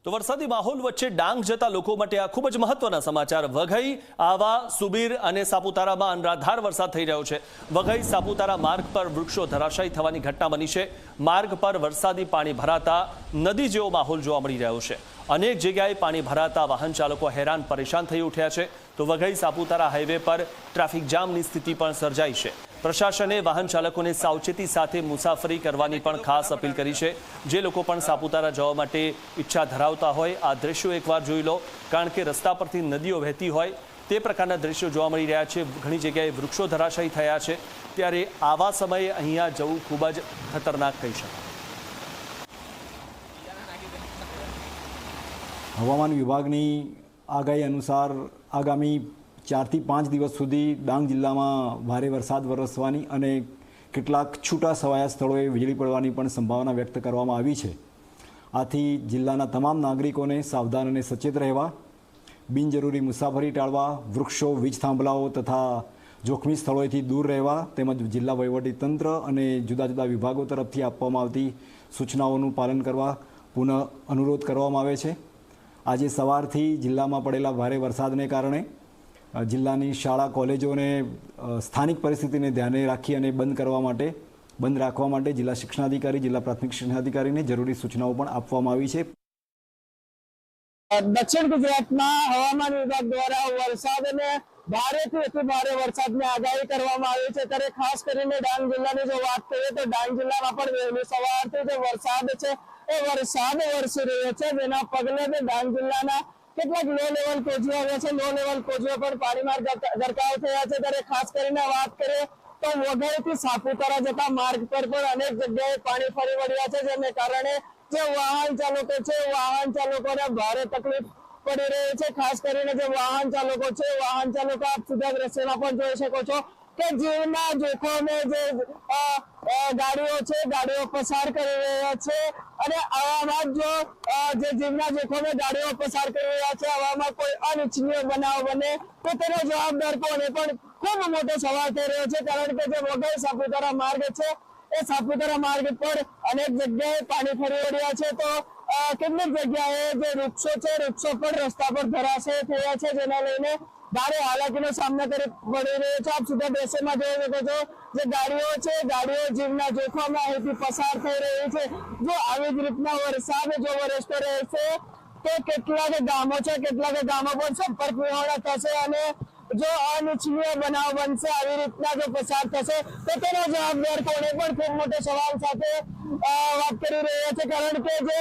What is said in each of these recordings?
તો વરસાદી માહોલ વચ્ચે ડાંગ જતા લોકો માટે આ ખૂબ જ મહત્વના સમાચાર। વઘઈ, આવા, સુબીર અને સાપુતારામાં અનરાધાર વરસાદ થઈ રહ્યો છે। વઘઈ સાપુતારા માર્ગ પર વૃક્ષો ધરાશાયી થવાની ઘટના બની છે। માર્ગ પર વરસાદી પાણી ભરાતા નદી જેવો માહોલ જોવા મળી રહ્યો છે। અનેક જગ્યાએ પાણી ભરાતા વાહન ચાલકો હેરાન પરેશાન થઈ ઉઠ્યા છે। તો વઘઈ સાપુતારા હાઈવે પર ટ્રાફિક જામની સ્થિતિ પણ સર્જાઈ છે। પ્રશાસને વાહન ચાલકોને સાવચેતી સાથે મુસાફરી કરવાની પણ ખાસ અપીલ કરી છે। જે લોકો પણ સાપુતારા જવા માટે ઈચ્છા ધરાવતા હોય આ દ્રશ્યો એકવાર જોઈ લો, કારણ કે રસ્તા પરથી નદીઓ વહેતી હોય તે પ્રકારના દ્રશ્યો જોવા મળી રહ્યા છે। ઘણી જગ્યાએ વૃક્ષો ધરાશાયી થયા છે, ત્યારે આવા સમયે અહીંયા જવું ખૂબ જ ખતરનાક કહી શકાય। હવામાન વિભાગની આગાહી અનુસાર આગામી 4 થી 5 દિવસ સુધી ડાંગ જિલ્લામાં ભારે વરસાદ વરસવાની અને કેટલાક છૂટા છવાયા સ્થળોએ વીજળી પડવાની પણ સંભાવના વ્યક્ત કરવામાં આવી છે। આથી જિલ્લાના તમામ નાગરિકોને સાવધાન અને સચેત રહેવા, બિનજરૂરી મુસાફરી ટાળવા, વૃક્ષો, વીજ થાંભલાઓ તથા જોખમી સ્થળોએથી દૂર રહેવા તેમજ જિલ્લા વહીવટીતંત્ર અને જુદા જુદા વિભાગો તરફથી આપવામાં આવતી સૂચનાઓનું પાલન કરવા પુનઃ અનુરોધ કરવામાં આવે છે। આજે સવારથી જિલ્લામાં પડેલા ભારે વરસાદને કારણે જિલ્લાની શાળા કોલેજોને સ્થાનિક પરિસ્થિતિને ધ્યાને રાખી અને બંધ રાખવા માટે જિલ્લા શિક્ષણાધિકારી, જિલ્લા પ્રાથમિક શિક્ષણાધિકારીને જરૂરી સૂચનાઓ પણ આપવામાં આવી છે। દક્ષિણ ગુજરાતમાં હવામાન વિભાગ દ્વારા વરસાદને ભારેથી અતિ ભારે વરસાદની આગાહી કરવામાં આવી છે। ત્યારે ખાસ કરીને ડાંગ જિલ્લાની જો વાત કરીએ તો ડાંગ જિલ્લામાં પણ વહેલી સવારથી જે વરસાદ છે એ વરસાદ વરસી રહ્યો છે, જેના પગલે ડાંગ જિલ્લાના કેટલાક લો લેવલ કોઝવે આવ્યા છે। લો લેવલ કોઝવે પણ પાણીમાં ગરકાવ થયા છે। ત્યારે ખાસ કરીને વાત કરીએ તો વઘઈથી સાપુતારા જતા માર્ગ પર પણ અનેક જગ્યાએ પાણી ફરી વળ્યા છે, જેને કારણે જે વાહન ચાલકો છે વાહન ચાલકોને ભારે તકલીફ પડી રહી છે। ખાસ કરીને જે વાહન ચાલકો છે વાહન ચાલકો આપ સીધા દ્રશ્યમાં પણ જોઈ શકો છો કે જીવના જોખમે જે ગાડીઓ છે ગાડીઓ પસાર કરી રહ્યા છે, અને આવામાં જો જે જીવના જોખમે ગાડીઓ પસાર કરી રહ્યા છે આવામાં કોઈ અનિચ્છનીય બનાવ બને તો તેનો જવાબદાર કોણ એ પણ ખૂબ મોટો સવાલ થઈ રહ્યો છે। કારણ કે જે વઘઈ સાપુતારા માર્ગ છે એ સાપુતારા માર્ગ પર અનેક જગ્યાએ પાણી ફરી વળ્યા છે। તો કેટલીક જગ્યાએ જે વૃક્ષો છે વૃક્ષો પણ રસ્તા પર ધરાશય થયા છે, જેના લઈને ભારે હાલાકીનો સામનો કરી પડી રહ્યો છે। આપ સીધા દ્રશ્યમાં જોઈ શકો છો જે ગાડીઓ છે ગાડીઓ જીવના જોખમે અહીંથી પસાર થઈ રહી છે। જો આવી જ રીતના વરસાદ જો વરસતો રહેશે તો કેટલાક ગામો છે કેટલાક ગામો પણ સંપર્ક વિહોણા થશે, અને જો અનિચ્છનીય બનાવ બનશે આવી રીતના જો પસાર થશે તો તેનો જવાબદાર કોને પણ ખૂબ મોટો સવાલ સાથે વાત કરી રહ્યા છે। કારણ કે જે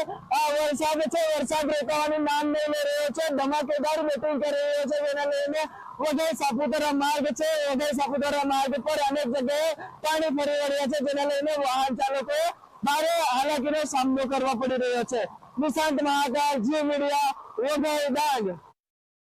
વરસાદ છે વરસાદ રોકવાનું નામ નહીં લઈ રહ્યો છે, ધમાકેદાર બેટિંગ કરી રહ્યો છે, જેના લઈને વઘઈ સાપુતારા માર્ગ છે વઘઈ સાપુતારા માર્ગ પર અનેક જગ્યાએ પાણી ફરી વળ્યા છે, જેના લઈને વાહન ચાલકોએ ભારે હાલાકીનો સામનો કરવા પડી રહ્યો છે। નિશાંત મહાકાળ, જી મીડિયા, વઘઈ ડાંગ।